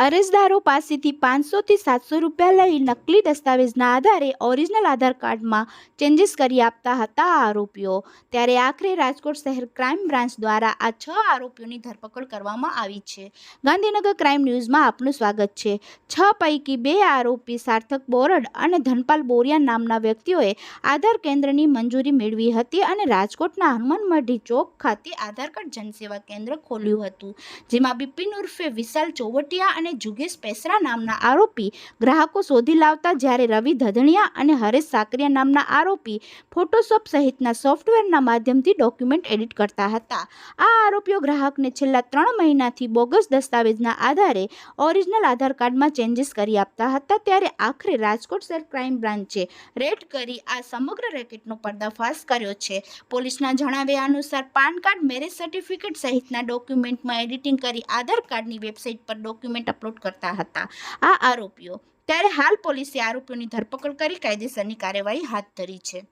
અરજદારો પાસેથી 500 થી 700 રૂપિયા લઈ નકલી દસ્તાવેજના આધારે ઓરિજિનલ આધાર કાર્ડમાં ચેન્જીસ કરી આપતા હતા આરોપીઓ। ત્યારે આખરે રાજકોટ શહેર ક્રાઇમ બ્રાન્ચ દ્વારા આ 6 આરોપીઓની ધરપકડ કરવામાં આવી છે। ગાંધીનગર ક્રાઇમ ન્યૂઝમાં આપનું સ્વાગત છે। 6 પૈકી 2 આરોપી સાર્થક બોરડ અને ધનપાલ બોરિયા નામના વ્યક્તિઓએ આધાર કેન્દ્રની મંજૂરી મેળવી હતી અને રાજકોટના હનુમાન મઢી ચોક ખાતે આધાર કાર્ડ જનસેવા કેન્દ્ર ખોલ્યું હતું, જેમાં બિપિન ઉર્ફે વિશાલ ચોવટિયા અને જુગેશ પેસરા નામના આરોપી ગ્રાહકો શોધી લાવતા, જ્યારે રવિ ધધણિયા અને હરેશ સાકરિયા નામના આરોપી ફોટોશોપ સહિતના સોફ્ટવેરના માધ્યમથી ડોક્યુમેન્ટ એડિટ કરતા હતા। આ આરોપીઓ ગ્રાહકને છેલ્લા 3 મહિનાથી બોગસ દસ્તાવેજના આધારે ઓરિજિનલ આધાર કાર્ડમાં ચેન્જીસ કરી આપતા હતા। ત્યારે આખરે રાજકોટ શહેર ક્રાઇમ બ્રાન્ચે રેડ કરી આ સમગ્ર રેકેટનો પર્દાફાશ કર્યો છે। પોલીસના જણાવ્યા અનુસાર પાન કાર્ડ, મેરેજ સર્ટિફિકેટ સહિતના ડોક્યુમેન્ટમાં એડિટિંગ કરી આધાર કાર્ડની વેબસાઇટ પર ડોક્યુમેન્ટ અપલોડ કરતા હતા આ આરોપીઓ। ત્યારે હાલ પોલીસે આરોપીઓની ધરપકડ કરી કાયદેસરની કાર્યવાહી હાથ ધરી છે।